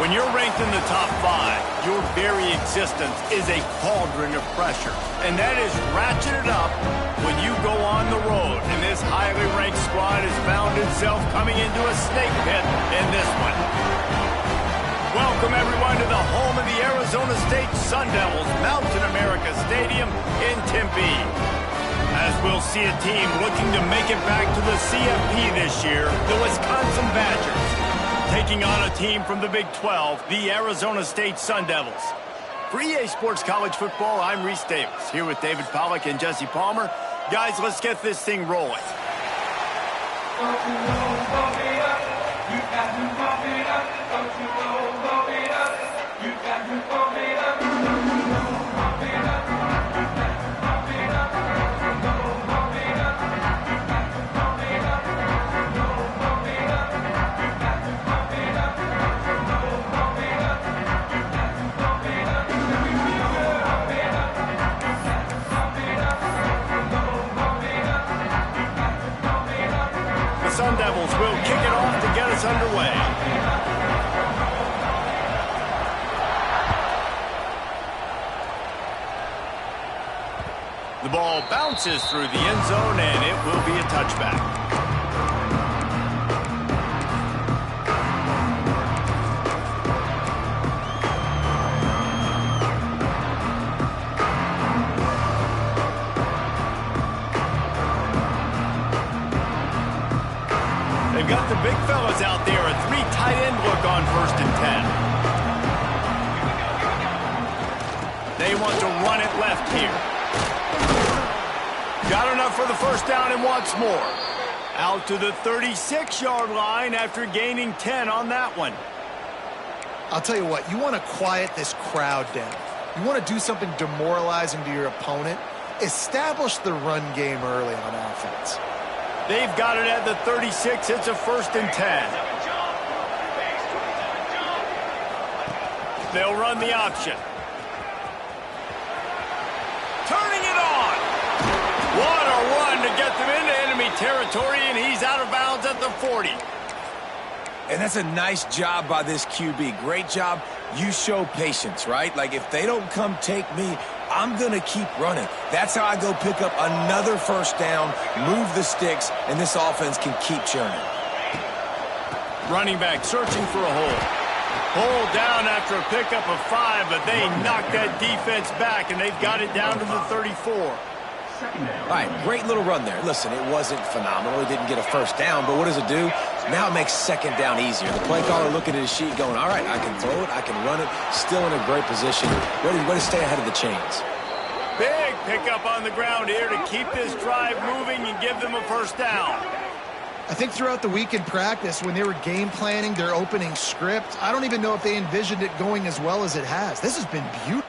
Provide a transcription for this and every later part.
When you're ranked in the top 5, your very existence is a cauldron of pressure. And that is ratcheted up when you go on the road. And this highly ranked squad has found itself coming into a snake pit in this one. Welcome, everyone, to the home of the Arizona State Sun Devils, Mountain America Stadium in Tempe. As we'll see a team looking to make it back to the CFP this year, the Wisconsin Badgers, taking on a team from the Big 12, the Arizona State Sun Devils. For EA Sports College Football, I'm Reese Davis, here with David Pollack and Jesse Palmer. Guys, let's get this thing rolling. Sun Devils will kick it off to get us underway. The ball bounces through the end zone, and it will be a touchback. They've got the big fellas out there, a 3 tight end look on 1st and 10. They want to run it left here. Got enough for the first down and wants more. Out to the 36-yard line after gaining 10 on that one. I'll tell you what, you want to quiet this crowd down. You want to do something demoralizing to your opponent. Establish the run game early on offense. They've got it at the 36. It's a 1st and 10. They'll run the option. Turning it on. What a run to get them into enemy territory, and he's out of bounds at the 40. And that's a nice job by this QB. Great job. You show patience, right? Like, if they don't come take me, I'm going to keep running. That's how I go pick up another first down, move the sticks, and this offense can keep churning. Running back searching for a hole. Hole down after a pickup of 5, but they knocked that defense back, and they've got it down to the 34. All right, great little run there. Listen, it wasn't phenomenal. He didn't get a first down, but what does it do? Now it makes 2nd down easier. The play caller looking at his sheet going, all right, I can throw it, I can run it, still in a great position, ready to stay ahead of the chains. Big pickup on the ground here to keep this drive moving and give them a first down. I think throughout the week in practice, when they were game planning their opening script, I don't even know if they envisioned it going as well as it has. This has been beautiful.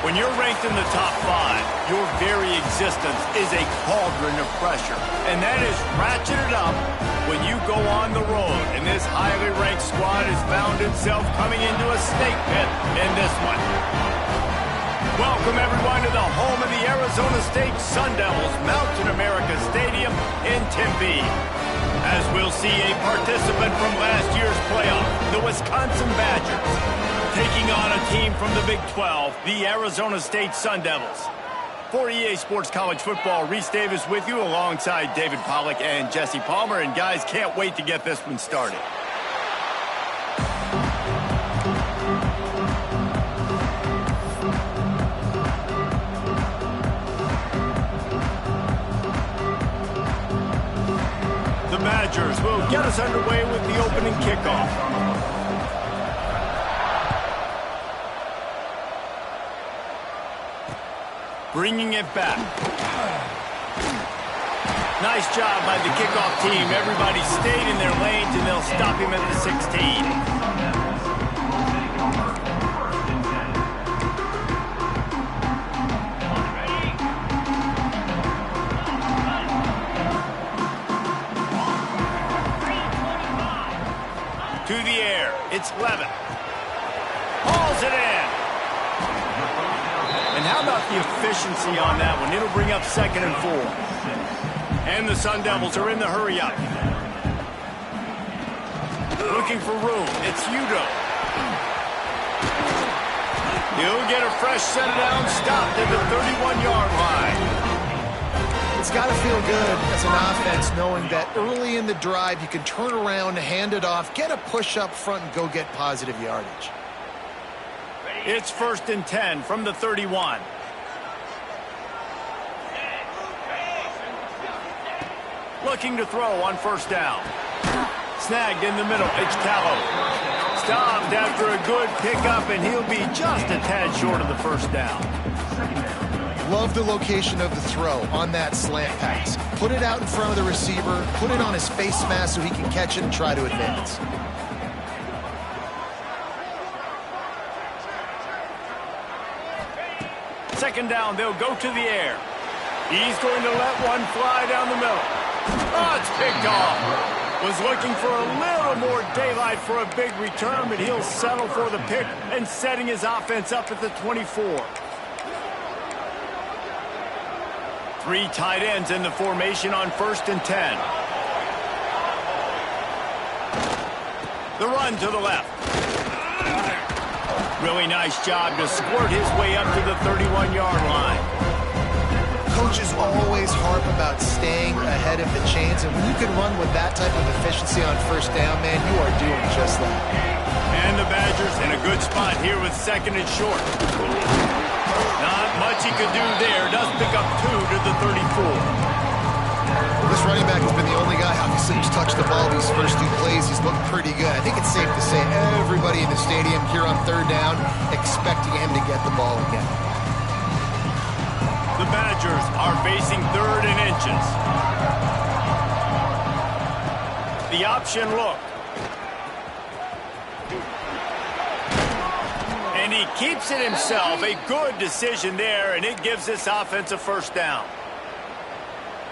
When you're ranked in the top 5, your very existence is a cauldron of pressure. And that is ratcheted up when you go on the road. And this highly ranked squad has found itself coming into a snake pit in this one. Welcome, everyone, to the home of the Arizona State Sun Devils, Mountain America Stadium in Tempe. As we'll see a participant from last year's playoff, the Wisconsin Badgers, taking on a team from the Big 12, the Arizona State Sun Devils. For EA Sports College Football, Reese Davis with you alongside David Pollack and Jesse Palmer. And guys, can't wait to get this one started. The Badgers will get us underway with the opening kickoff. Bringing it back. Nice job by the kickoff team. Everybody stayed in their lanes, and they'll stop him at the 16. To the air. It's Levin. Hauls it in. And how about the efficiency on that one? It'll bring up 2nd and 4. And the Sun Devils are in the hurry-up. Looking for room. It's Udo. He'll get a fresh set down, stopped at the 31-yard line. It's got to feel good as an offense knowing that early in the drive you can turn around, hand it off, get a push up front, and go get positive yardage. It's 1st and 10 from the 31. Looking to throw on 1st down. Snagged in the middle. It's Callow. Stopped after a good pickup, and he'll be just a tad short of the 1st down. Love the location of the throw on that slant pass. Put it out in front of the receiver, put it on his face mask so he can catch it and try to advance. Second down, they'll go to the air. He's going to let one fly down the middle. Oh, it's picked off. Was looking for a little more daylight for a big return, but he'll settle for the pick and setting his offense up at the 24. 3 tight ends in the formation on 1st and 10. The run to the left. Really nice job to squirt his way up to the 31-yard line. Coaches always harp about staying ahead of the chains, and when you can run with that type of efficiency on 1st down, man, you are doing just that. And the Badgers in a good spot here with 2nd and short. Not much he could do there. Does pick up 2 to the 34. This running back has been the only guy, obviously, who's touched the ball these first 2 plays. He's looked pretty good. I think it's safe to say everybody in the stadium here on 3rd down expecting him to get the ball again. The Badgers are facing 3rd and inches. The option look. And he keeps it himself. A good decision there, and it gives this offense a 1st down.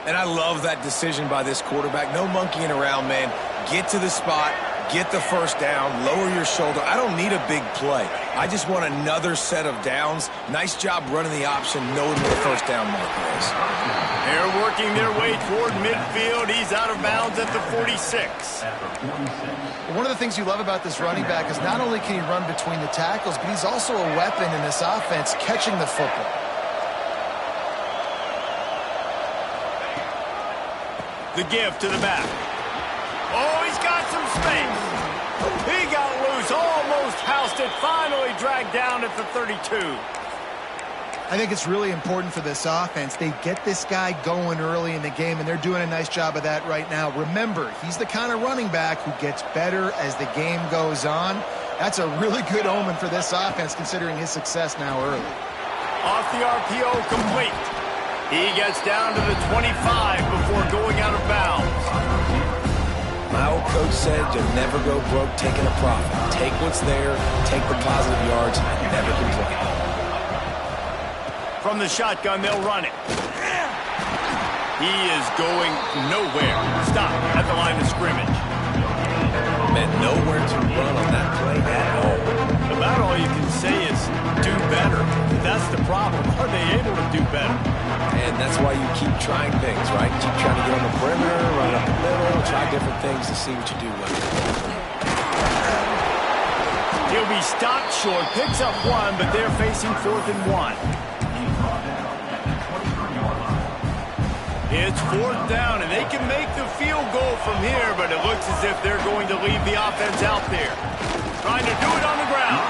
And I love that decision by this quarterback. No monkeying around, man. Get to the spot, get the 1st down, lower your shoulder. I don't need a big play. I just want another set of downs. Nice job running the option, knowing where the 1st down marker is. They're working their way toward midfield. He's out of bounds at the 46. One of the things you love about this running back is not only can he run between the tackles, but he's also a weapon in this offense catching the football. The give to the back. Oh, he's got some space. He got loose, almost housed it, finally dragged down at the 32. I think it's really important for this offense. They get this guy going early in the game, and they're doing a nice job of that right now. Remember, he's the kind of running back who gets better as the game goes on. That's a really good omen for this offense, considering his success now early. Off the RPO, complete. He gets down to the 25 before going out of bounds. My old coach said you'll never go broke taking a profit. Take what's there, take the positive yards, and never complain. From the shotgun, they'll run it. He is going nowhere. Stop at the line of scrimmage. Man, nowhere to run on that play at all. About all you can say is do better. That's the problem. Are they able to do better? And that's why you keep trying things, right? Keep trying to get on the perimeter, run up the middle, try different things to see what you do with it. He'll be stopped short, picks up one, but they're facing 4th and 1. It's 4th down, and they can make the field goal from here, but it looks as if they're going to leave the offense out there. Trying to do it on the ground.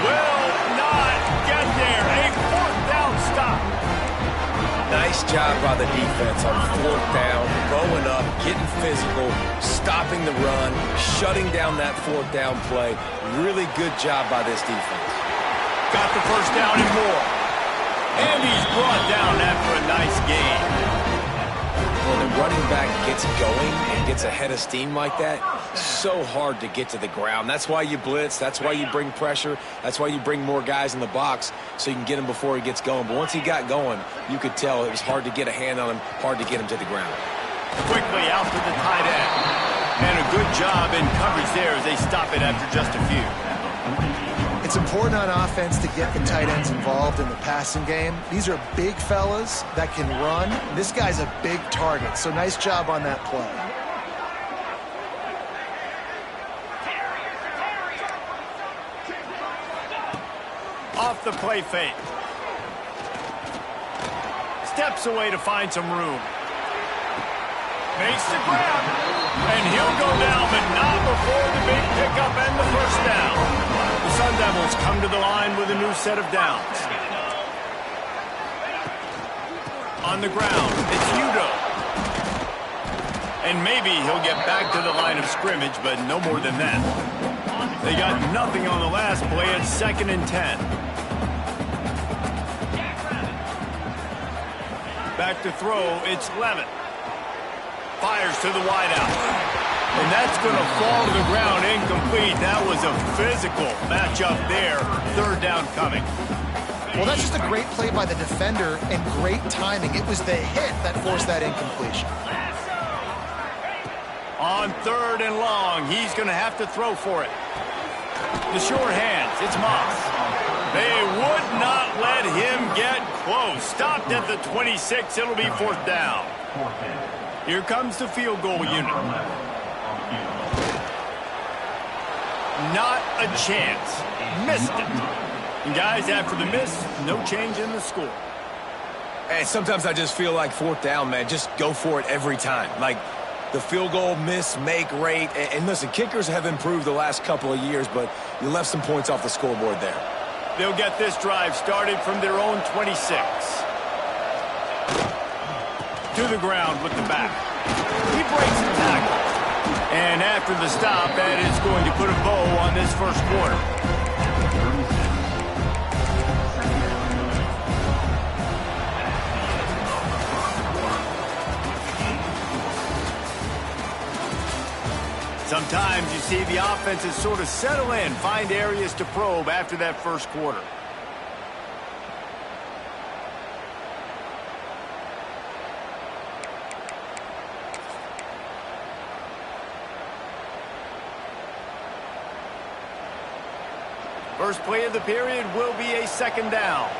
Will not get there. A 4th down stop. Nice job by the defense on 4th down, going up, getting physical, stopping the run, shutting down that 4th down play. Really good job by this defense. Got the first down and more. And he's brought down after a nice game. When the running back gets going and gets ahead of steam like that, so hard to get to the ground. That's why you blitz. That's why you bring pressure. That's why you bring more guys in the box so you can get him before he gets going. But once he got going, you could tell it was hard to get a hand on him, hard to get him to the ground. Quickly out to the tight end. And a good job in coverage there as they stop it after just a few. It's important on offense to get the tight ends involved in the passing game. These are big fellas that can run. This guy's a big target, so nice job on that play. Off the play fake. Steps away to find some room. Makes the grab. And he'll go down, but not before the big pickup and the first down. The Sun Devils come to the line with a new set of downs. On the ground, it's Udo. And maybe he'll get back to the line of scrimmage, but no more than that. They got nothing on the last play at 2nd and 10. Back to throw, it's Levitt. Fires to the wideout. And that's going to fall to the ground incomplete. That was a physical matchup there. 3rd down coming. Well, that's just a great play by the defender and great timing. It was the hit that forced that incompletion. On 3rd and long, he's going to have to throw for it. The short hands, it's Moss. They would not let him get close. Stopped at the 26. It'll be 4th down. Here comes the field goal unit. Not a chance. Missed it. And guys, after the miss, no change in the score. And sometimes I just feel like 4th down, man. Just go for it every time. Like the field goal miss, make rate. And listen, kickers have improved the last couple of years, but you left some points off the scoreboard there. They'll get this drive started from their own 26. To the ground with the back. He breaks the tackle. And after the stop, that is going to put a bow on this first quarter. Sometimes you see the offenses sort of settle in, find areas to probe after that first quarter. First play of the period will be a 2nd down.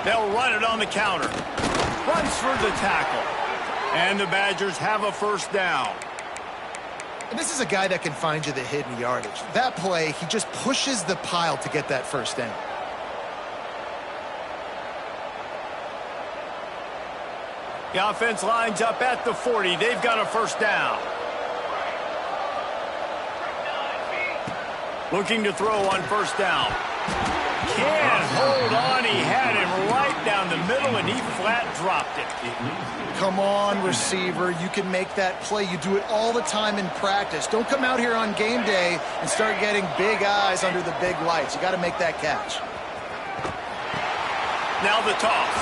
They'll run it on the counter. Runs for the tackle. And the Badgers have a first down. And this is a guy that can find you the hidden yardage. That play, he just pushes the pile to get that first down. The offense lines up at the 40. They've got a first down. Looking to throw on first down. Can't hold on. He had him right down the middle, and he flat dropped it. Come on, receiver. You can make that play. You do it all the time in practice. Don't come out here on game day and start getting big eyes under the big lights. You got to make that catch. Now the toss.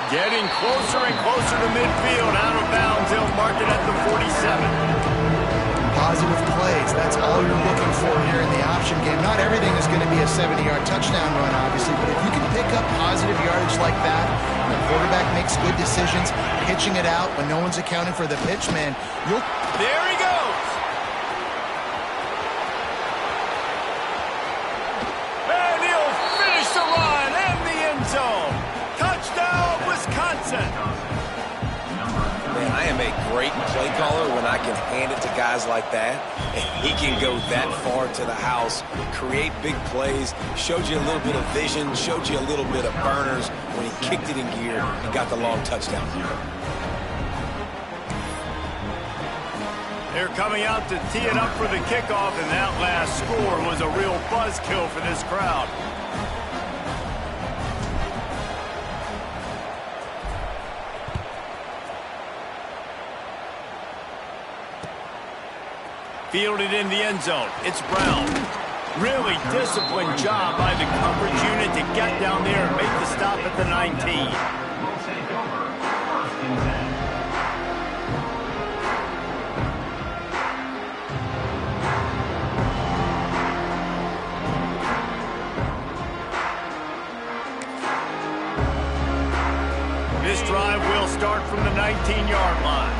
Getting closer and closer to midfield. Out of bounds. They'll mark it at the 47. positive plays. That's all you're looking for here in the option game. Not everything is going to be a 70-yard touchdown run, obviously, but if you can pick up positive yardage like that, and the quarterback makes good decisions, pitching it out when no one's accounting for the pitch, man, you'll... There he goes. And he'll finish the run and the end zone. Touchdown, Wisconsin. Man, I am a great play caller when I can hand it to guys like that. And he can go that far to the house, create big plays, showed you a little bit of vision, showed you a little bit of burners when he kicked it in gear and got the long touchdown. They're coming out to tee it up for the kickoff, and that last score was a real buzzkill for this crowd. Fielded in the end zone. It's Brown. Really disciplined job by the coverage unit to get down there and make the stop at the 19. This drive will start from the 19-yard line.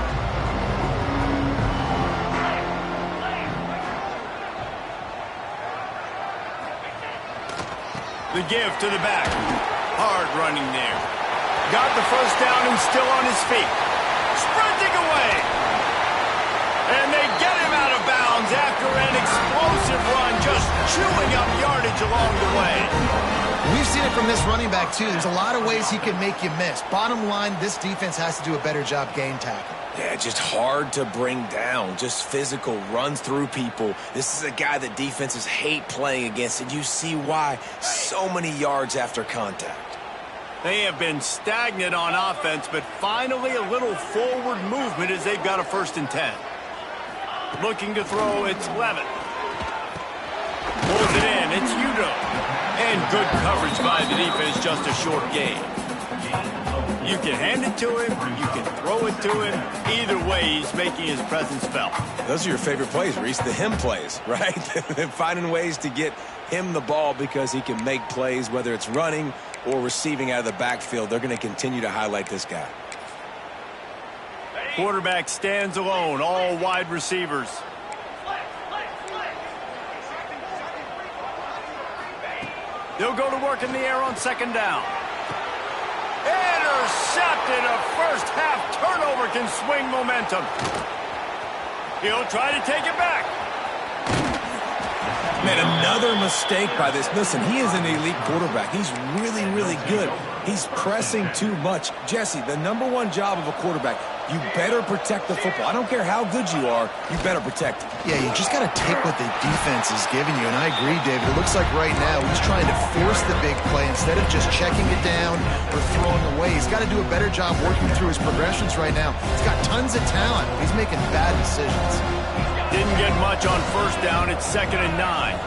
The give to the back. Hard running there. Got the first down and still on his feet. Sprinting away. And they get him out of bounds after an explosive run, just chewing up yardage along the way. We've seen it from this running back, too. There's a lot of ways he can make you miss. Bottom line, this defense has to do a better job game tackling. Yeah, just hard to bring down. Just physical, runs through people. This is a guy that defenses hate playing against, and you see why. So many yards after contact. They have been stagnant on offense, but finally a little forward movement as they've got a 1st and 10. Looking to throw, it's Levitt. Pulls it in, it's Udo. And good coverage by the defense, just a short gain. You can hand it to him, you can throw it to him. Either way, he's making his presence felt. Those are your favorite plays, Reese, the him plays, right? Finding ways to get him the ball because he can make plays, whether it's running or receiving out of the backfield. They're going to continue to highlight this guy. Quarterback stands alone, all wide receivers. They'll go to work in the air on 2nd down. Intercepted. A first half turnover can swing momentum. He'll try to take it back. Man, another mistake by this. Listen, he is an elite quarterback. He's really, really good. He's pressing too much. Jesse, the #1 job of a quarterback, you better protect the football. I don't care how good you are, you better protect it. Yeah, you just got to take what the defense is giving you, and I agree, David. It looks like right now he's trying to force the big play instead of just checking it down or throwing away. He's got to do a better job working through his progressions right now. He's got tons of talent. He's making bad decisions. Didn't get much on 1st down. It's 2nd and 9.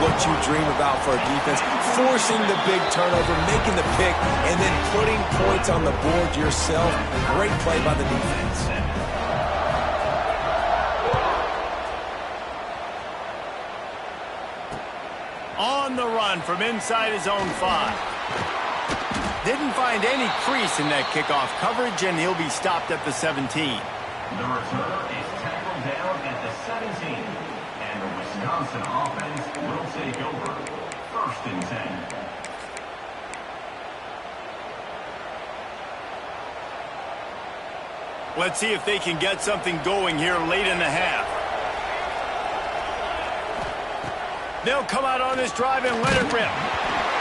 What you dream about for a defense, forcing the big turnover, making the pick, and then putting points on the board yourself. Great play by the defense. On the run from inside his own 5. Didn't find any crease in that kickoff coverage, and he'll be stopped at the 17. The returner is tackled down at the 17. And the Wisconsin offense will take over. 1st and 10. Let's see if they can get something going here late in the half. They'll come out on this drive and let it rip.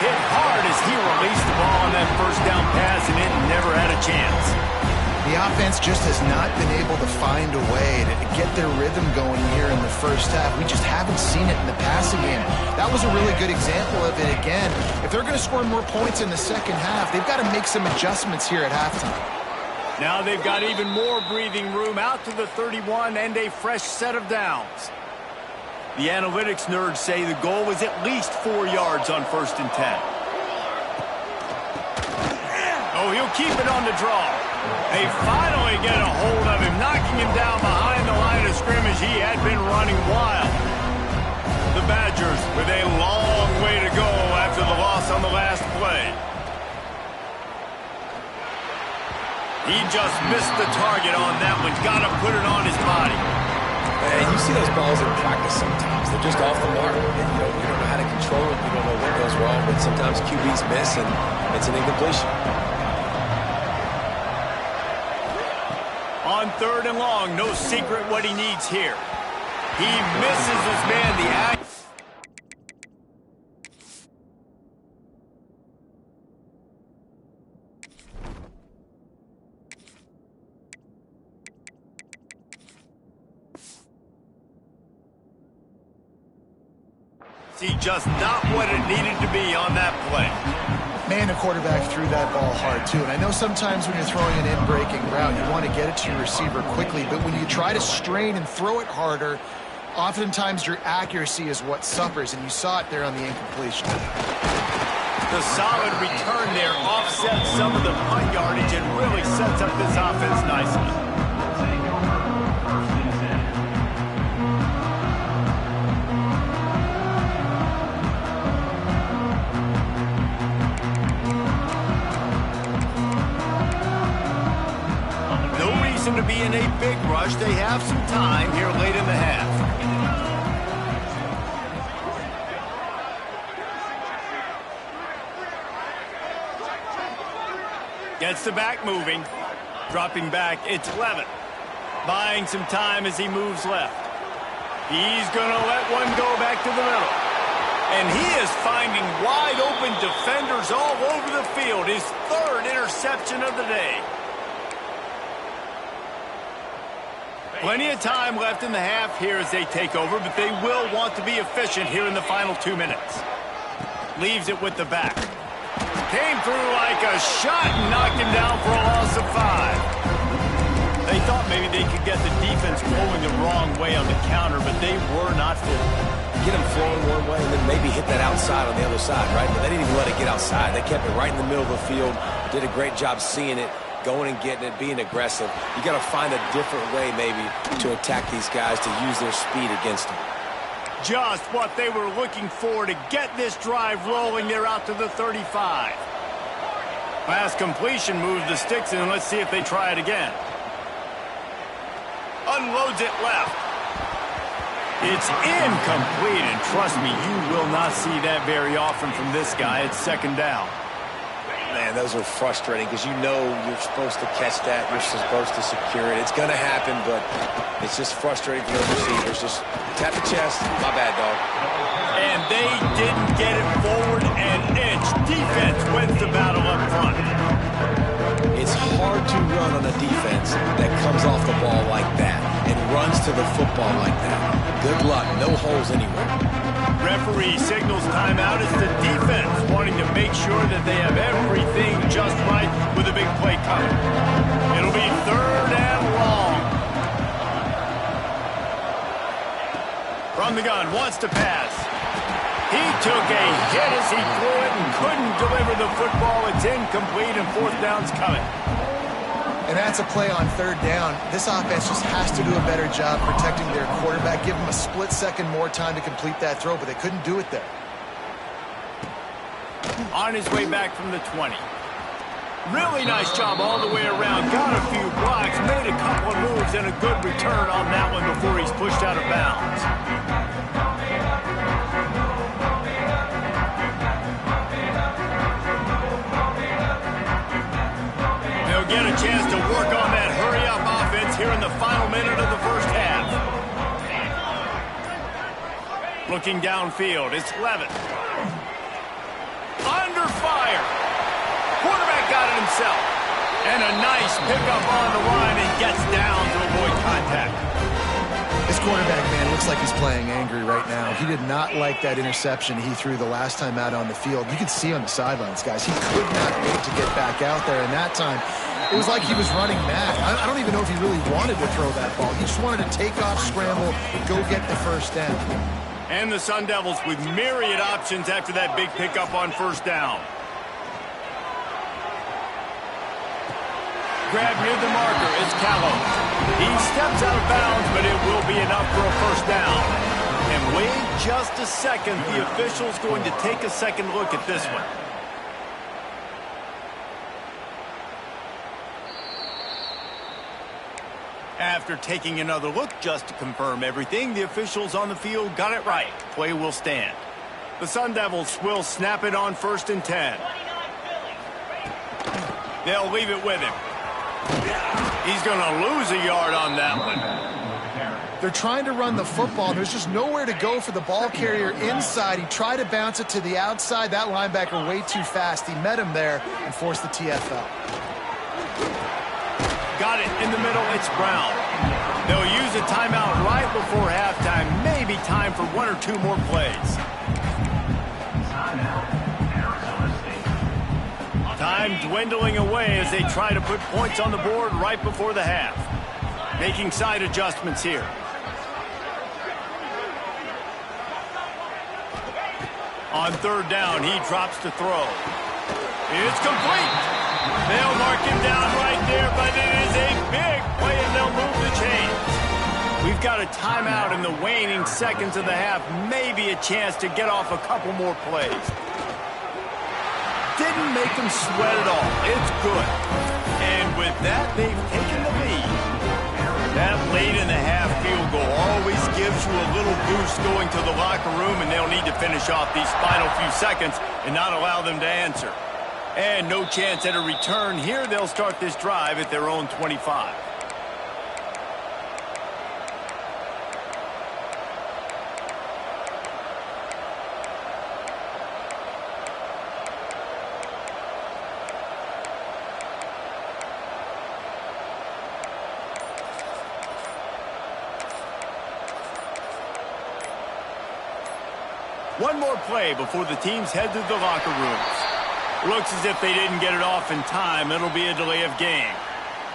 Hit hard as he released the ball on that 1st down pass, and it never had a chance. The offense just has not been able to find a way to get their rhythm going here in the first half. We just haven't seen it in the passing game. That was a really good example of it again. If they're going to score more points in the second half, they've got to make some adjustments here at halftime. Now they've got even more breathing room out to the 31 and a fresh set of downs. The analytics nerds say the goal was at least 4 yards on 1st and 10. Oh, he'll keep it on the draw. They finally get a hold of him, knocking him down behind the line of scrimmage. He had been running wild. The Badgers with a long way to go after the loss on the last play. He just missed the target on that one. Got to put it on his body. And you see those balls in practice sometimes. They're just off the mark. And, you don't know how to control it. You don't know what goes wrong. But sometimes QBs miss, and it's an incompletion. On 3rd and long, no secret what he needs here. He misses his man. The act. See just not what it needed to be on that play. Man, the quarterback threw that ball hard, too. And I know sometimes when you're throwing an in-breaking route, you want to get it to your receiver quickly. But when you try to strain and throw it harder, oftentimes your accuracy is what suffers. And you saw it there on the incompletion. The solid return there offsets some of the punt yardage and really sets up this offense nicely. To be in a big rush. They have some time here late in the half. Gets the back moving. Dropping back, it's Levin. Buying some time as he moves left. He's going to let one go back to the middle. And he is finding wide open defenders all over the field. His 3rd interception of the day. Plenty of time left in the half here as they take over, but they will want to be efficient here in the final 2 minutes. Leaves it with the back. Came through like a shot and knocked him down for a loss of 5. They thought maybe they could get the defense going the wrong way on the counter, but they were not fooled. Get them flowing one way and then maybe hit that outside on the other side, right? But they didn't even let it get outside. They kept it right in the middle of the field, did a great job seeing it, going and getting it, being aggressive. You got to find a different way maybe to attack these guys, to use their speed against them. Just what they were looking for to get this drive rolling. They're out to the 35. Pass completion moves the sticks in. Let's see if they try it again. Unloads it left. It's incomplete, and trust me, you will not see that very often from this guy. It's 2nd down. Man, those are frustrating because you know you're supposed to catch that. You're supposed to secure it. It's going to happen, but it's just frustrating for those receivers. Just tap the chest. My bad, dog. And they didn't get it forward an inch. Defense wins the battle up front. It's hard to run on a defense that comes off the ball like that and runs to the football like that. Good luck. No holes anywhere. Referee signals timeout as the defense wanting to make sure that they have everything just right with a big play coming. It'll be 3rd and long. From the gun, wants to pass. He took a hit as he threw it and couldn't deliver the football. It's incomplete and 4th down's coming. And that's a play on 3rd down. This offense just has to do a better job protecting their quarterback. Give him a split second more time to complete that throw, but they couldn't do it there. On his way back from the 20. Really nice job all the way around. Got a few blocks, made a couple of moves, and a good return on that one before he's pushed out of bounds. They'll get a chance to work on that hurry-up offense here in the final minute of the first half. Looking downfield, it's Levin. Under fire. Quarterback got it himself. And a nice pickup on the He's playing angry right now. He did not like that interception he threw the last time out on the field. You could see on the sidelines, guys. He could not wait to get back out there, and that time it was like he was running mad. I don't even know if he really wanted to throw that ball. He just wanted to take off, scramble, go get the first down. And the Sun Devils with myriad options after that big pickup on first down. Grab near the marker is Callow. He steps out of bounds, but it will be enough for a first down. And wait just a second. The official's going to take a second look at this one. After taking another look just to confirm everything, the officials on the field got it right. Play will stand. The Sun Devils will snap it on 1st and 10. They'll leave it with him. He's going to lose a yard on that one. They're trying to run the football. There's just nowhere to go for the ball carrier inside. He tried to bounce it to the outside. That linebacker way too fast. He met him there and forced the TFL. Got it in the middle. It's Brown. They'll use a timeout right before halftime. Maybe time for 1 or 2 more plays. Time dwindling away as they try to put points on the board right before the half. Making side adjustments here. On 3rd down, he drops to throw. It's complete. They'll mark him down right there, but it is a big play, and they'll move the chains. We've got a timeout in the waning seconds of the half. Maybe a chance to get off a couple more plays. Didn't make them sweat at all. It's good. And with that, they've taken the lead. That late in the half field goal always gives you a little boost going to the locker room, and they'll need to finish off these final few seconds and not allow them to answer. And no chance at a return here. They'll start this drive at their own 25. One more play before the teams head to the locker rooms. Looks as if they didn't get it off in time. It'll be a delay of game.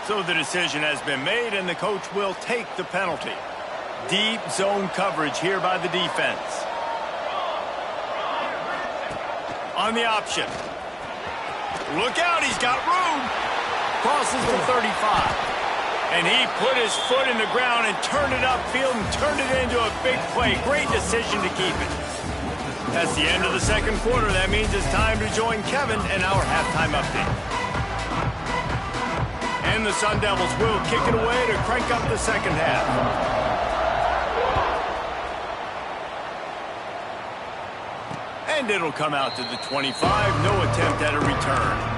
So the decision has been made, and the coach will take the penalty. Deep zone coverage here by the defense. On the option. Look out, he's got room. Crosses the 35. And he put his foot in the ground and turned it upfield and turned it into a big play. Great decision to keep it. That's the end of the second quarter. That means it's time to join Kevin and our halftime update. And the Sun Devils will kick it away to crank up the second half. And it'll come out to the 25. No attempt at a return.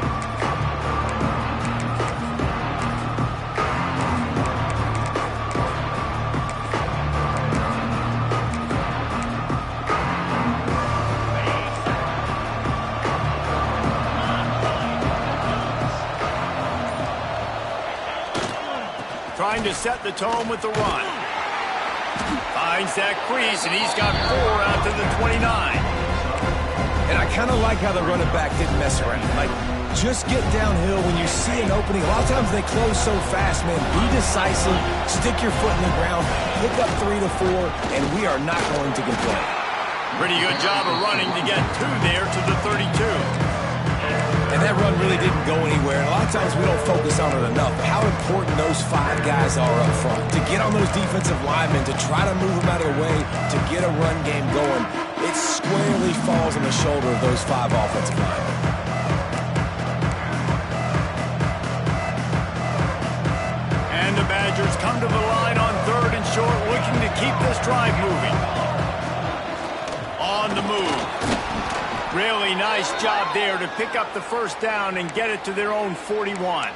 Trying to set the tone with the run. Finds that crease, and he's got 4 out to the 29. And I kind of like how the running back didn't mess around. Like, just get downhill when you see an opening. A lot of times they close so fast, man. Be decisive, stick your foot in the ground, pick up 3 to 4, and we are not going to complain. Pretty good job of running to get 2 there to the 32. And that run really didn't go anywhere. And a lot of times we don't focus on it enough. How important those 5 guys are up front. To get on those defensive linemen, to try to move them out of the way, to get a run game going, it squarely falls on the shoulder of those 5 offensive linemen. And the Badgers come to the line on 3rd and short, looking to keep this drive moving. On the move. Really nice job there to pick up the first down and get it to their own 41.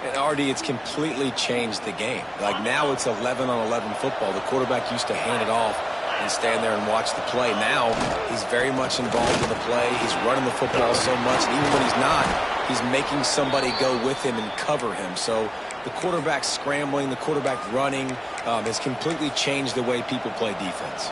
And Artie, it's completely changed the game. Like now it's 11-on-11 football. The quarterback used to hand it off and stand there and watch the play. Now he's very much involved in the play. He's running the football so much. And even when he's not, he's making somebody go with him and cover him. So the quarterback scrambling, the quarterback running has completely changed the way people play defense.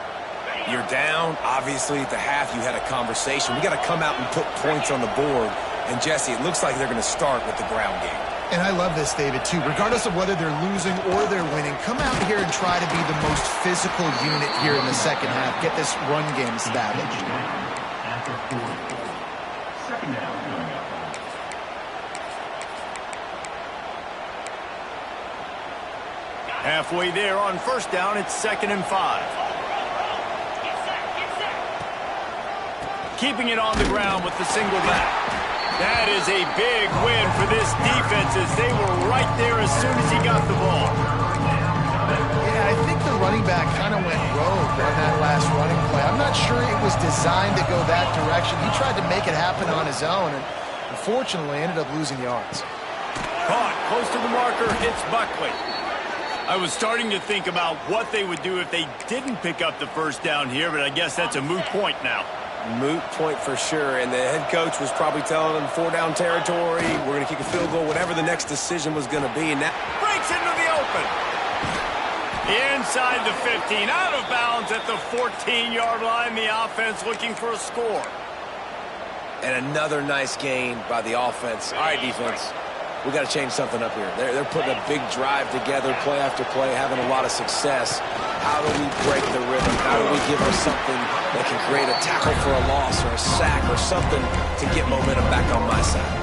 You're down. Obviously, at the half, you had a conversation. We got to come out and put points on the board. And, Jesse, it looks like they're going to start with the ground game. And I love this, David, too. Regardless of whether they're losing or they're winning, come out here and try to be the most physical unit here in the second half. Get this run game established. Second down coming up. Halfway there on first down, it's 2nd and 5. Keeping it on the ground with the single back. That is a big win for this defense as they were right there as soon as he got the ball. Yeah, I think the running back kind of went rogue on that last running play. I'm not sure it was designed to go that direction. He tried to make it happen on his own and unfortunately ended up losing yards. Caught close to the marker, hits Buckley. I was starting to think about what they would do if they didn't pick up the first down here, but I guess that's a moot point now. Moot point for sure, and the head coach was probably telling them 4-down territory, we're going to kick a field goal, whatever the next decision was going to be. And that breaks into the open. Inside the 15, out of bounds at the 14-yard line. The offense looking for a score. And another nice gain by the offense. All right, defense, we got to change something up here. They're putting a big drive together, play after play, having a lot of success. How do we break the rhythm? How do we give us something that can create a tackle for a loss or a sack or something to get momentum back on my side?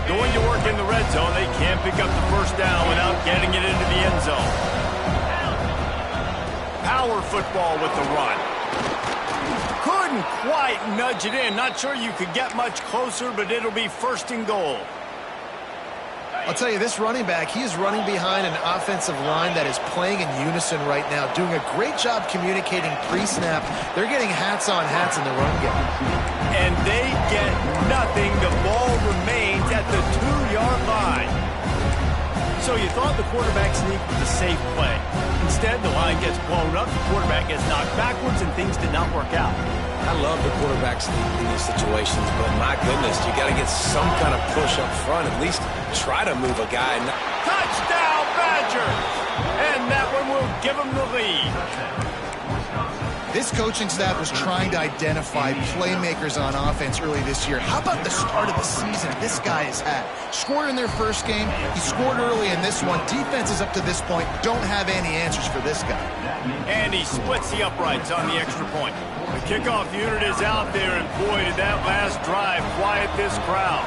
Going to work in the red zone. They can't pick up the first down without getting it into the end zone. Power football with the run. Couldn't quite nudge it in. Not sure you could get much closer, but it'll be 1st and goal. I'll tell you, this running back, he is running behind an offensive line that is playing in unison right now, doing a great job communicating pre-snap. They're getting hats on hats in the run game. And they get nothing. The ball remains at the 2-yard line. So you thought the quarterback sneak was a safe play. Instead, the line gets blown up, the quarterback gets knocked backwards, and things did not work out. I love the quarterback sneak in these situations, but my goodness, you got to get some kind of push up front, at least try to move a guy. Touchdown, Badgers! And that one will give them the lead. This coaching staff was trying to identify playmakers on offense early this year. How about the start of the season this guy has had? Scored in their first game. He scored early in this one. Defenses up to this point don't have any answers for this guy. And he splits the uprights on the extra point. The kickoff unit is out there, and boy, did that last drive quiet this crowd.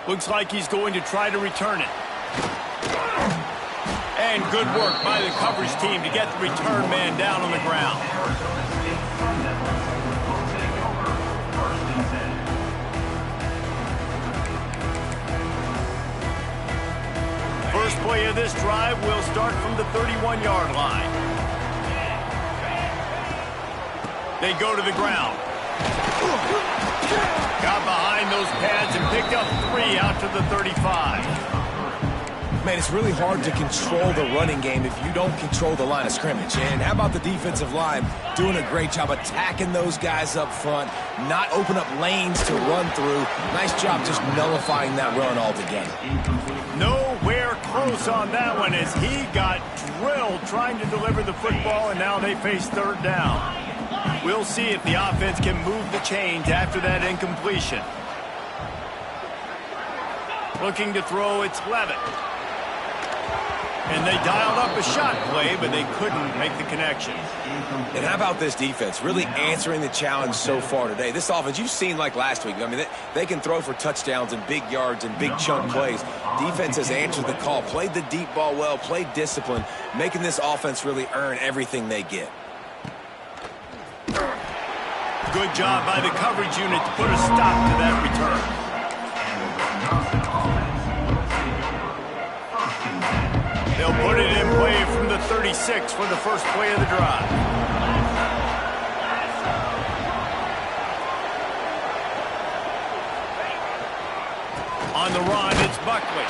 Looks like he's going to try to return it. And good work by the coverage team to get the return man down on the ground. First play of this drive will start from the 31-yard line. They go to the ground. Got behind those pads and picked up 3 out to the 35. Man, it's really hard to control the running game if you don't control the line of scrimmage. And how about the defensive line doing a great job attacking those guys up front, not open up lanes to run through. Nice job just nullifying that run altogether. Nowhere close on that one as he got drilled trying to deliver the football, and now they face 3rd down. We'll see if the offense can move the chains after that incompletion. Looking to throw, it's Levitt. And they dialed up a shot play, but they couldn't make the connection. And how about this defense really answering the challenge so far today? This offense, you've seen like last week. I mean, they can throw for touchdowns and big yards and big chunk plays. Defense has answered the call, played the deep ball well, played discipline, making this offense really earn everything they get. Good job by the coverage unit to put a stop to that return. They'll put it in play from the 36 for the first play of the drive. On the run, it's Buckley.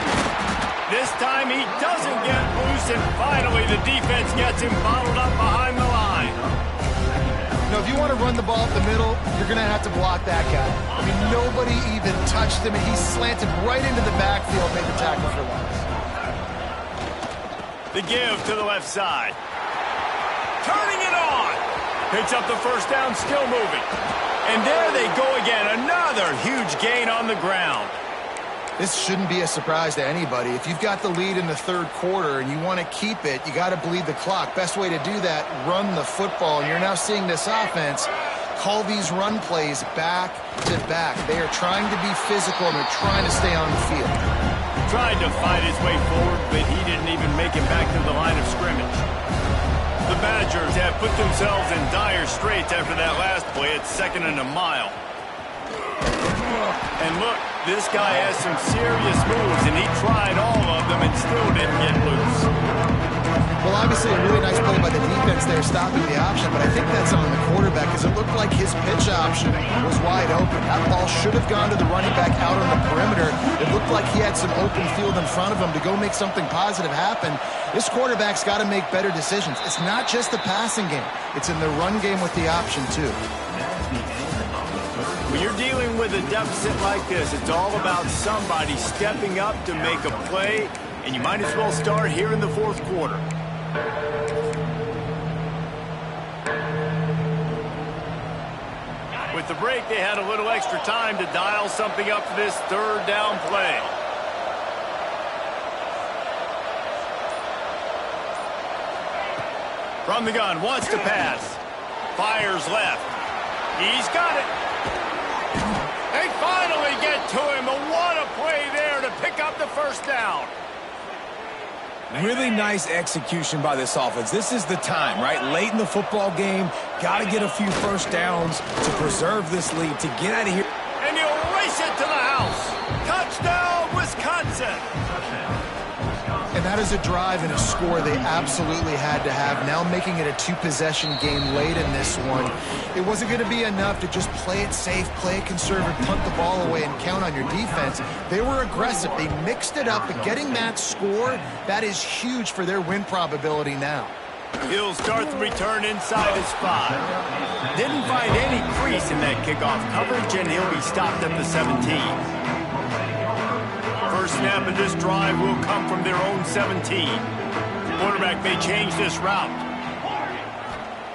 This time he doesn't get loose, and finally the defense gets him bottled up behind the line. If you want to run the ball up the middle, you're going to have to block that guy. I mean, nobody even touched him, and he slanted right into the backfield, made the tackle for loss. The give to the left side. Turning it on. Picks up the first down, still moving. And there they go again. Another huge gain on the ground. This shouldn't be a surprise to anybody. If you've got the lead in the third quarter and you want to keep it, you got to bleed the clock. Best way to do that, run the football. And you're now seeing this offense call these run plays back to back. They are trying to be physical, and they're trying to stay on the field. Tried to fight his way forward, but he didn't even make it back to the line of scrimmage. The Badgers have put themselves in dire straits after that last play at 2nd and a mile. And look, this guy has some serious moves, and he tried all of them and still didn't get loose. Well, obviously a really nice play by the defense there, stopping the option, but I think that's on the quarterback because it looked like his pitch option was wide open. That ball should have gone to the running back out on the perimeter. It looked like he had some open field in front of him to go make something positive happen. This quarterback's got to make better decisions. It's not just the passing game. It's in the run game with the option, too. When you're dealing with a deficit like this, it's all about somebody stepping up to make a play, and you might as well start here in the fourth quarter. With the break, they had a little extra time to dial something up for this third down play. From the gun, wants to pass. Fires left. He's got it. They finally get to him, and what a play there to pick up the first down. Really nice execution by this offense. This is the time, right? Late in the football game, got to get a few first downs to preserve this lead, to get out of here. And he'll race it to the house. Touchdown, Wisconsin. And that is a drive and a score they absolutely had to have. Now making it a two-possession game late in this one. It wasn't going to be enough to just play it safe, play it conservative, punt the ball away, and count on your defense. They were aggressive. They mixed it up, but getting that score, that is huge for their win probability now. He'll start the return inside his 5. Didn't find any crease in that kickoff coverage, and he'll be stopped at the 17. First snap of this drive will come from their own 17. Quarterback may change this route.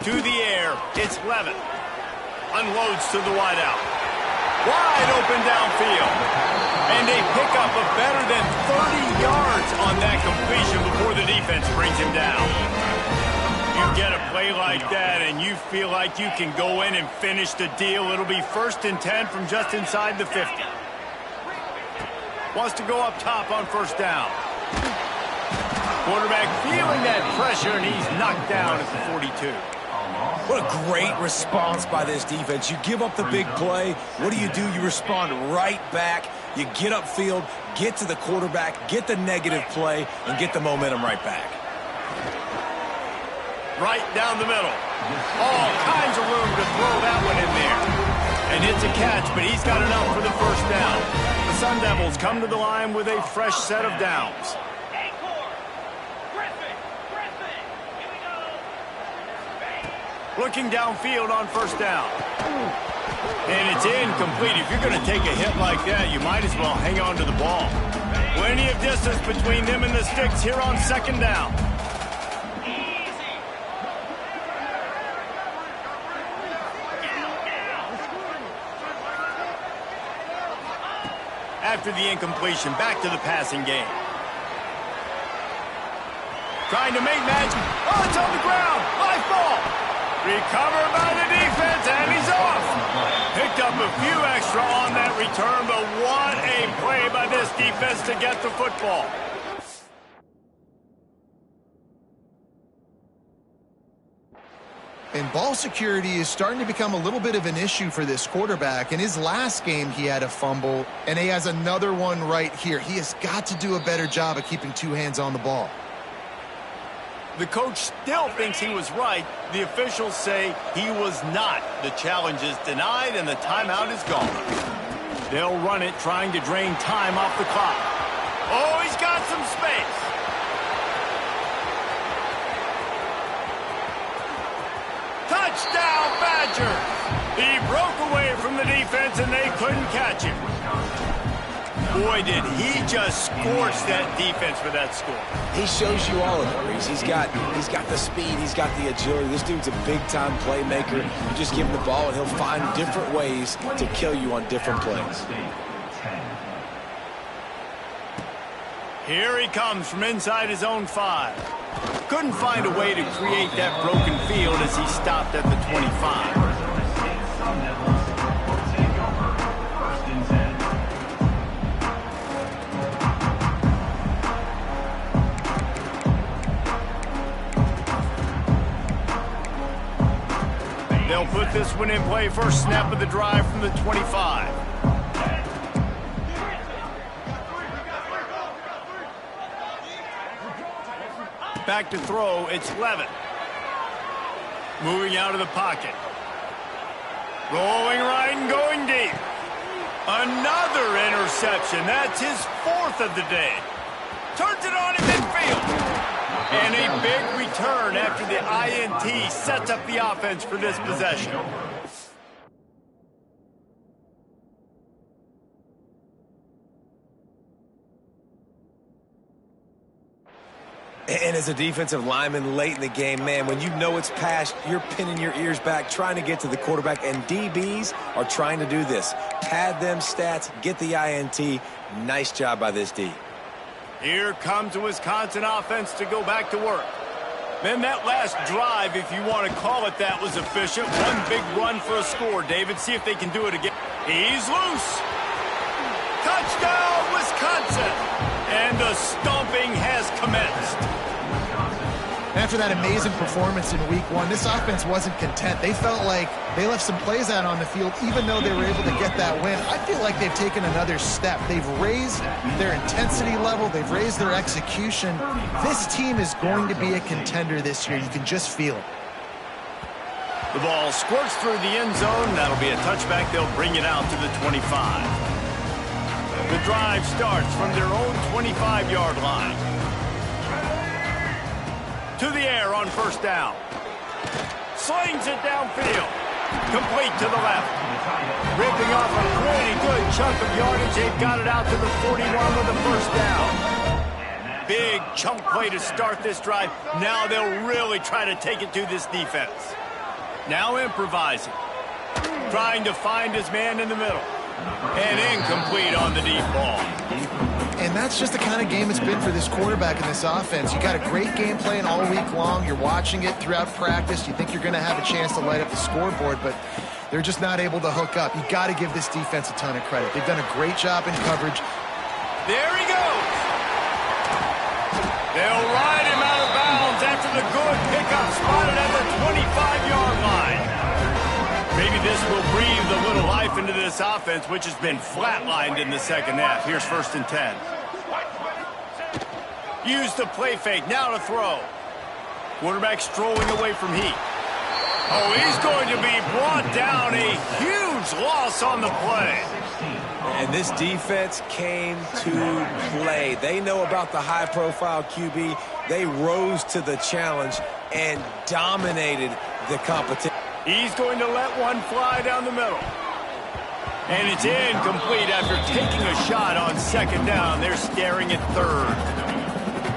To the air, it's Levitt. Unloads to the wideout. Wide open downfield. And a pickup of better than 30 yards on that completion before the defense brings him down. You get a play like that and you feel like you can go in and finish the deal. It'll be 1st and 10 from just inside the 50. Wants to go up top on first down. Quarterback feeling that pressure, and he's knocked down at the 42. What a great response by this defense. You give up the big play. What do? You respond right back. You get upfield, get to the quarterback, get the negative play, and get the momentum right back. Right down the middle. All kinds of room to throw that one in there. And it's a catch, but he's got enough for the first down. The Sun Devils come to the line with a fresh set of downs. Looking downfield on first down. And it's incomplete. If you're going to take a hit like that, you might as well hang on to the ball. Plenty of distance between them and the sticks here on second down. After the incompletion, back to the passing game. Trying to make magic. Oh, it's on the ground. Live ball. Recovered by the defense, and he's off. Picked up a few extra on that return, but what a play by this defense to get the football. And ball security is starting to become a little bit of an issue for this quarterback. In his last game, he had a fumble, and he has another one right here. He has got to do a better job of keeping two hands on the ball. The coach still thinks he was right. The officials say he was not. The challenge is denied, and the timeout is gone. They'll run it, trying to drain time off the clock. Oh, he's got some space. Touchdown, Badgers! He broke away from the defense, and they couldn't catch him. Boy, did he just scorch that defense for that score. He shows you all of it, Reese. He's got the speed. He's got the agility. This dude's a big-time playmaker. You just give him the ball, and he'll find different ways to kill you on different plays. Here he comes from inside his own 5. Couldn't find a way to create that broken field as he stopped at the 25. They'll put this one in play first snap of the drive from the 25. Back to throw, it's Levin. Moving out of the pocket. Rolling right and going deep. Another interception. That's his 4th of the day. Turns it on in midfield. And a big return after the INT sets up the offense for this possession. And as a defensive lineman late in the game, man, when you know it's past, you're pinning your ears back, trying to get to the quarterback, and DBs are trying to do this. Pad them stats, get the INT. Nice job by this D. Here comes the Wisconsin offense to go back to work. Then that last drive, if you want to call it that, was efficient. One big run for a score, David. See if they can do it again. He's loose. Touchdown, Wisconsin. And the stomping has commenced. After that amazing performance in week 1, this offense wasn't content. They felt like they left some plays out on the field, even though they were able to get that win. I feel like they've taken another step. They've raised their intensity level. They've raised their execution. This team is going to be a contender this year. You can just feel it. The ball squirts through the end zone. That'll be a touchback. They'll bring it out to the 25. The drive starts from their own 25-yard line. To the air on first down. Slings it downfield. Complete to the left. Ripping off a pretty good chunk of yardage. They've got it out to the 41 with the first down. Big chunk play to start this drive. Now they'll really try to take it to this defense. Now improvising. Trying to find his man in the middle. And incomplete on the deep ball. And that's just the kind of game it's been for this quarterback in this offense. You got a great game plan all week long. You're watching it throughout practice. You think you're going to have a chance to light up the scoreboard, but they're just not able to hook up. You got to give this defense a ton of credit. They've done a great job in coverage. There he goes. They'll ride him out of bounds after the good pickup spotted at the 25-yard line. Maybe this will breathe a little life into this offense, which has been flatlined in the second half. Here's 1st and 10. Use the play fake. Now to throw. Quarterback strolling away from heat. Oh, he's going to be brought down. A huge loss on the play. And this defense came to play. They know about the high-profile QB. They rose to the challenge and dominated the competition. He's going to let one fly down the middle. And it's incomplete after taking a shot on second down. They're staring at third.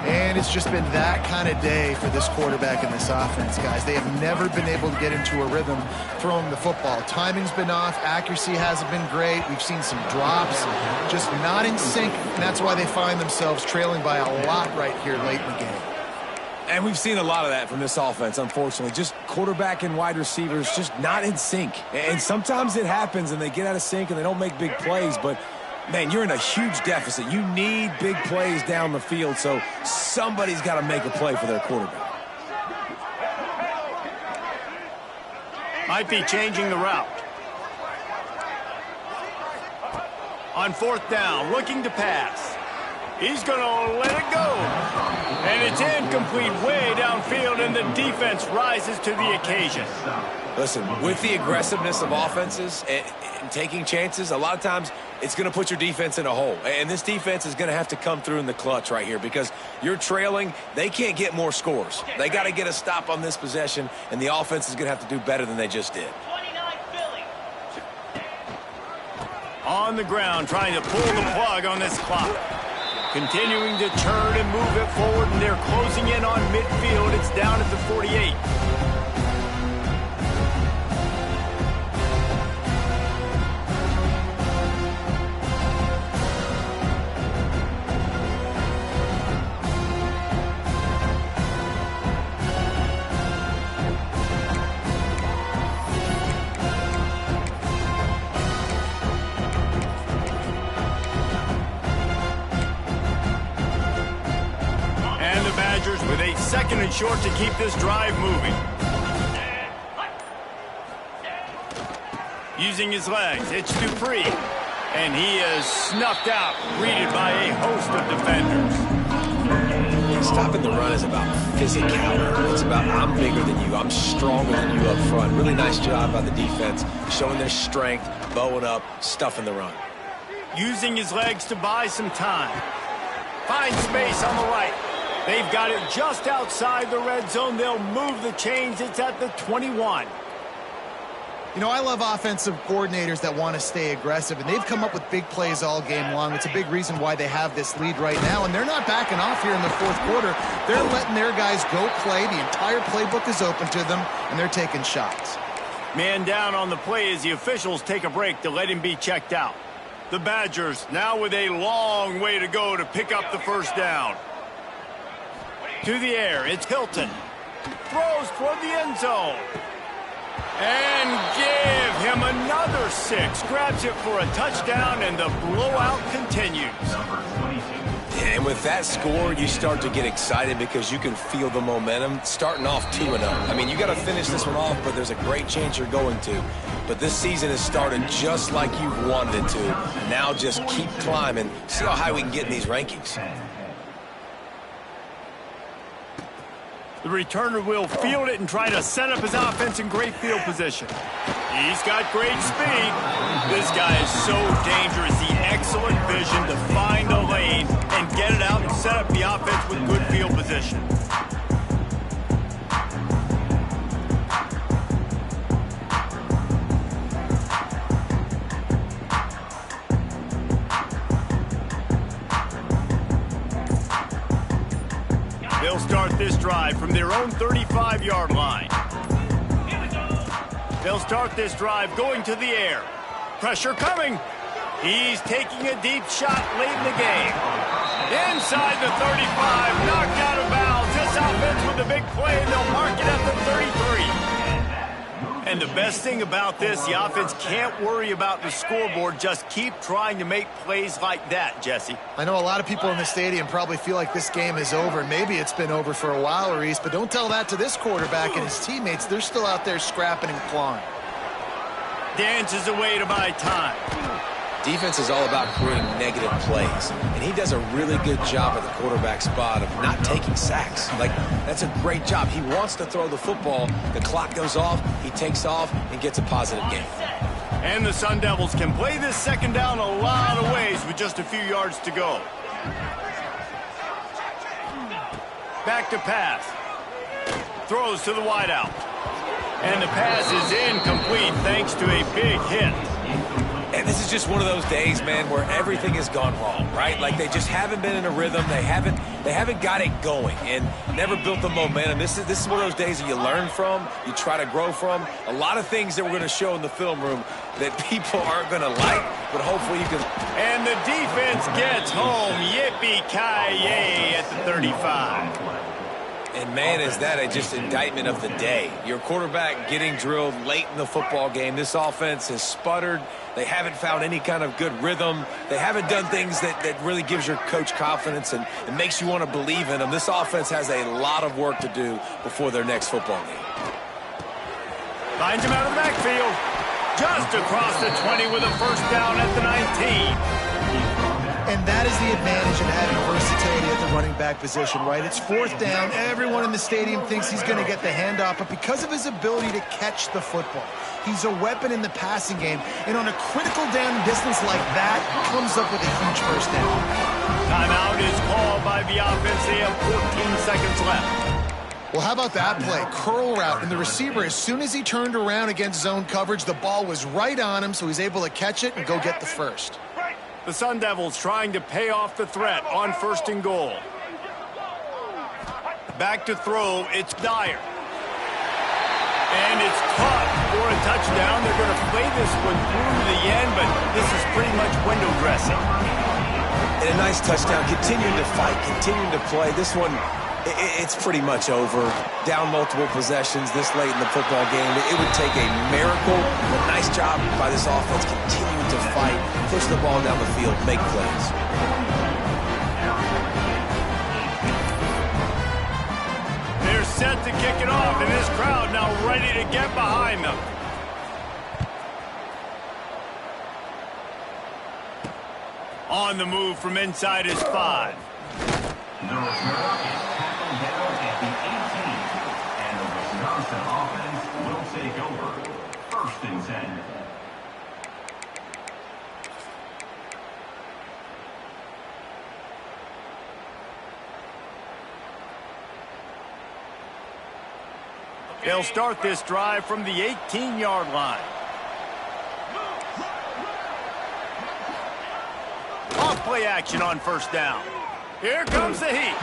And it's just been that kind of day for this quarterback and this offense, guys. They have never been able to get into a rhythm throwing the football. Timing's been off. Accuracy hasn't been great. We've seen some drops, just not in sync. And that's why they find themselves trailing by a lot right here late in the game. And we've seen a lot of that from this offense, unfortunately. Just quarterback and wide receivers just not in sync. And sometimes it happens and they get out of sync and they don't make big plays. But, man, you're in a huge deficit. You need big plays down the field, so somebody's got to make a play for their quarterback. Might be changing the route. On 4th down, looking to pass. He's going to let it go. And it's incomplete way downfield, and the defense rises to the occasion. Listen, with the aggressiveness of offenses and taking chances, a lot of times it's going to put your defense in a hole. And this defense is going to have to come through in the clutch right here because you're trailing. They can't get more scores. They got to get a stop on this possession, and the offense is going to have to do better than they just did. On the ground, trying to pull the plug on this clock. Continuing to turn and move it forward, and they're closing in on midfield. It's down at the 48. With a second and short to keep this drive moving. Using his legs, it's Dupree. And he is snuffed out, greeted by a host of defenders. Stopping the run is about physicality. It's about I'm bigger than you, I'm stronger than you up front. Really nice job by the defense, showing their strength, bowing up, stuffing the run. Using his legs to buy some time. Find space on the right. They've got it just outside the red zone. They'll move the chains. It's at the 21. You know, I love offensive coordinators that want to stay aggressive, and they've come up with big plays all game long. It's a big reason why they have this lead right now, and they're not backing off here in the fourth quarter. They're letting their guys go play. The entire playbook is open to them, and they're taking shots. Man down on the play as the officials take a break to let him be checked out. The Badgers now with a long way to go to pick up the first down. To the air, it's Hilton. Throws toward the end zone. And give him another 6. Grabs it for a touchdown, and the blowout continues. And with that score, you start to get excited because you can feel the momentum starting off 2-0. I mean, you got to finish this one off, but there's a great chance you're going to. But this season has started just like you've wanted it to. Now just keep climbing. See how high we can get in these rankings. The returner will field it and try to set up his offense in great field position. He's got great speed. This guy is so dangerous. The excellent vision to find a lane and get it out and set up the offense with good field position. They'll start this drive from their own 35-yard line. They'll start this drive going to the air. Pressure coming. He's taking a deep shot late in the game. Inside the 35, knocked out of bounds. This offense with a big play, and they'll mark it at the 33. And the best thing about this, the offense can't worry about the scoreboard. Just keep trying to make plays like that, Jesse. I know a lot of people in the stadium probably feel like this game is over. Maybe it's been over for a while, Reese, but don't tell that to this quarterback and his teammates. They're still out there scrapping and clawing. Dances away to buy time. Defense is all about creating negative plays, and he does a really good job at the quarterback spot of not taking sacks. Like, that's a great job. He wants to throw the football. The clock goes off, he takes off, and gets a positive gain. And the Sun Devils can play this second down a lot of ways with just a few yards to go. Back to pass. Throws to the wideout. And the pass is incomplete thanks to a big hit. And this is just one of those days, man, where everything has gone wrong, right? Like they just haven't been in a rhythm. They haven't got it going and never built the momentum. This is one of those days that you learn from, you try to grow from. A lot of things that we're going to show in the film room that people aren't going to like, but hopefully you can. And the defense gets home. Yippee-ki-yay at the 35. And, man, is that just indictment of the day. Your quarterback getting drilled late in the football game. This offense has sputtered. They haven't found any kind of good rhythm. They haven't done things that really gives your coach confidence and makes you want to believe in them. This offense has a lot of work to do before their next football game. Finds him out of the backfield. Just across the 20 with a first down at the 19. And that is the advantage of having versatility at the running back position, right? It's fourth down. Everyone in the stadium thinks he's going to get the handoff, but because of his ability to catch the football, he's a weapon in the passing game. And on a critical down distance like that, comes up with a huge first down. Timeout is called by the offense. They have 14 seconds left. Well, how about that play? Curl route, and the receiver, as soon as he turned around against zone coverage, the ball was right on him, so he's able to catch it and go get the first. The Sun Devils trying to pay off the threat on 1st and goal. Back to throw, it's Dyer. And it's caught for a touchdown. They're going to play this one through to the end, but this is pretty much window dressing. And a nice touchdown, continuing to fight, continuing to play. This one, it's pretty much over. Down multiple possessions this late in the football game. It would take a miracle. A nice job by this offense continuing to fight, push the ball down the field, make plays. They're set to kick it off, and this crowd now ready to get behind them. On the move from inside his 5. The return is tackled down at the 18, and the Wisconsin offense will take over. 1st and 10. They'll start this drive from the 18-yard line. Off-play action on 1st down. Here comes the heat.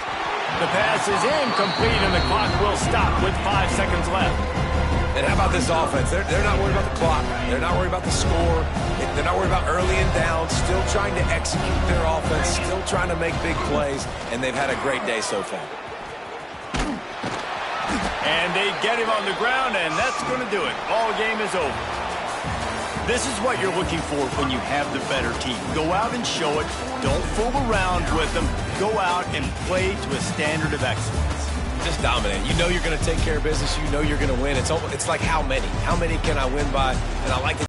The pass is incomplete, and the clock will stop with 5 seconds left. And how about this offense? They're not worried about the clock. They're not worried about the score. They're not worried about early and down. Still trying to execute their offense. Still trying to make big plays. And they've had a great day so far. And they get him on the ground, and that's going to do it. Ball game is over. This is what you're looking for when you have the better team. Go out and show it. Don't fool around with them. Go out and play to a standard of excellence. Just dominate. You know you're going to take care of business. You know you're going to win. It's like how many? How many can I win by? And I like